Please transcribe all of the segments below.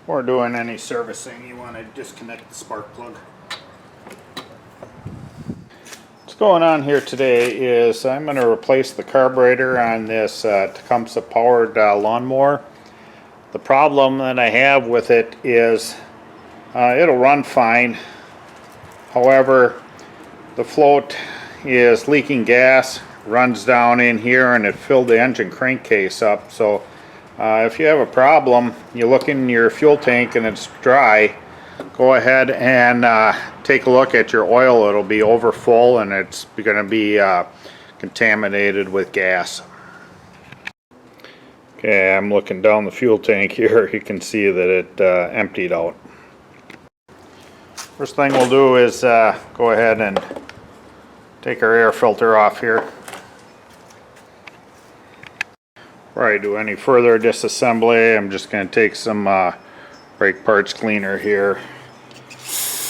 or doing any servicing, you want to disconnect the spark plug. What's going on here today is I'm going to replace the carburetor on this Tecumseh powered lawnmower. The problem that I have with it is it'll run fine. However, the float is leaking gas, runs down in here, and it filled the engine crankcase up. So if you have a problem, you look in your fuel tank and it's dry, go ahead and take a look at your oil. It'll be over full and it's going to be contaminated with gas. Okay, I'm looking down the fuel tank here. You can see that it emptied out. First thing we'll do is go ahead and take our air filter off here. Before I do any further disassembly, I'm just going to take some brake parts cleaner here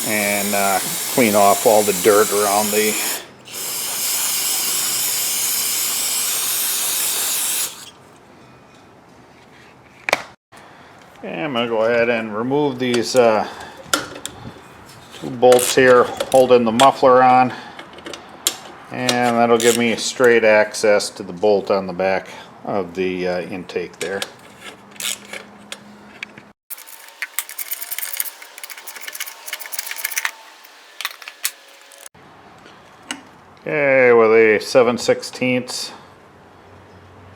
and clean off all the dirt around the Okay, I'm going to go ahead and remove these two bolts here holding the muffler on, and that'll give me straight access to the bolt on the back of the intake there. Okay, with a 7/16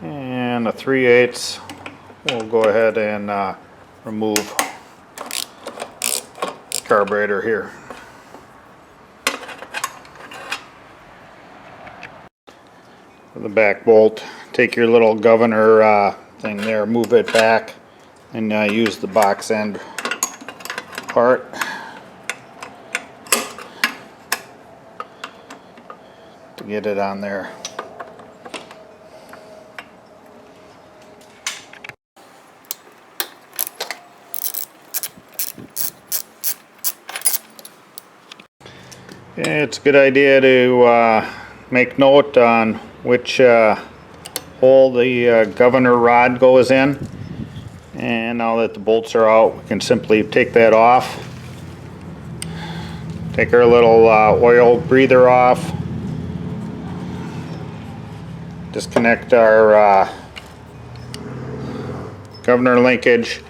and a 3/8, we'll go ahead and remove the carburetor here. For the back bolt, take your little governor thing there, move it back, and use the box end part. To get it on there. Okay, it's a good idea to make note on which hole the governor rod goes in. And now that the bolts are out, we can simply take that off. Take our little oil breather off. Disconnect our governor linkage,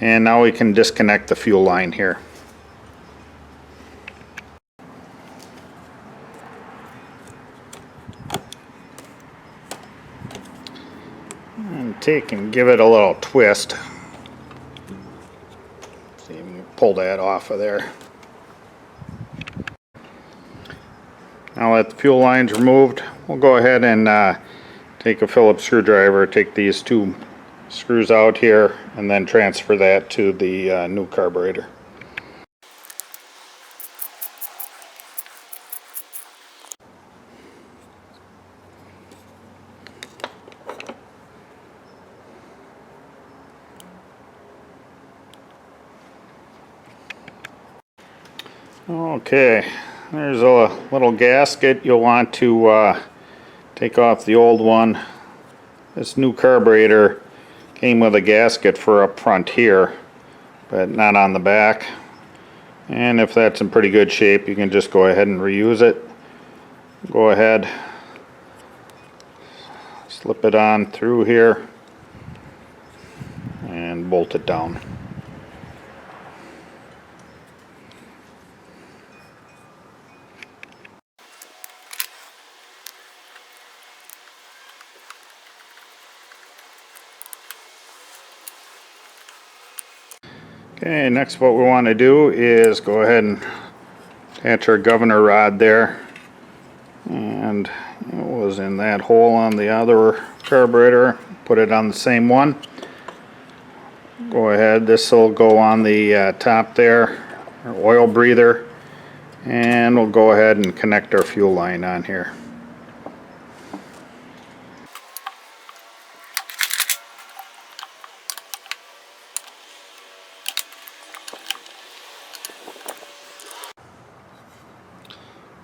and now we can disconnect the fuel line here. And take and give it a little twist. See if you can pull that off of there. Now that the fuel line's removed, we'll go ahead and take a Phillips screwdriver, take these two screws out here, and then transfer that to the new carburetor. Okay, there's a little gasket. You'll want to take off the old one. This new carburetor came with a gasket for up front here, but not on the back. And if that's in pretty good shape, you can just go ahead and reuse it. Go ahead, slip it on through here, and bolt it down. Okay, next what we want to do is go ahead and attach our governor rod there, and it was in that hole on the other carburetor. Put it on the same one. Go ahead, this will go on the top there, our oil breather, and we'll go ahead and connect our fuel line on here.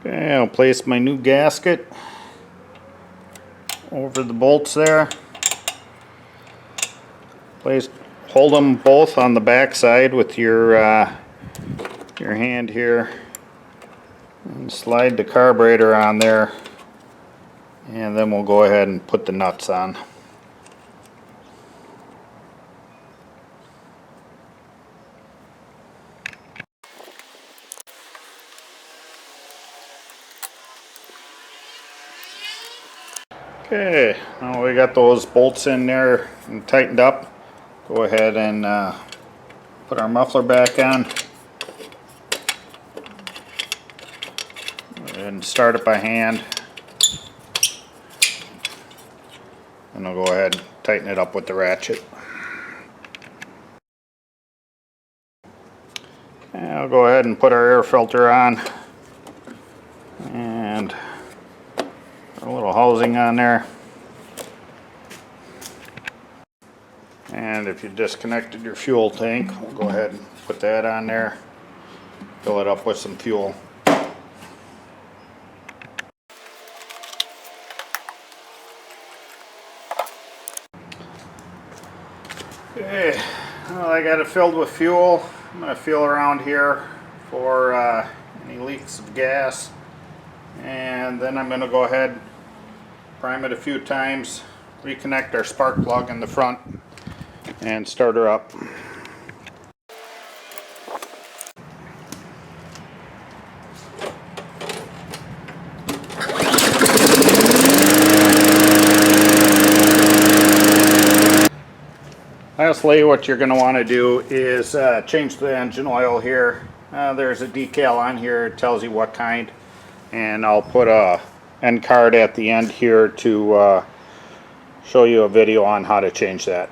Okay, I'll place my new gasket over the bolts there. hold them both on the back side with your hand here and slide the carburetor on there, and then we'll go ahead and put the nuts on. Okay, now we got those bolts in there and tightened up. Go ahead and put our muffler back on and start it by hand, and I'll go ahead and tighten it up with the ratchet. And I'll go ahead and put our air filter on and a little housing on there. And if you disconnected your fuel tank, we'll go ahead and put that on there. Fill it up with some fuel. Okay, well, I got it filled with fuel. I'm going to feel around here for any leaks of gas. And then I'm going to go ahead, prime it a few times, reconnect our spark plug in the front, and start her up. Lastly, what you're going to want to do is change the engine oil here. There's a decal on here, it tells you what kind, and I'll put a end card at the end here to show you a video on how to change that.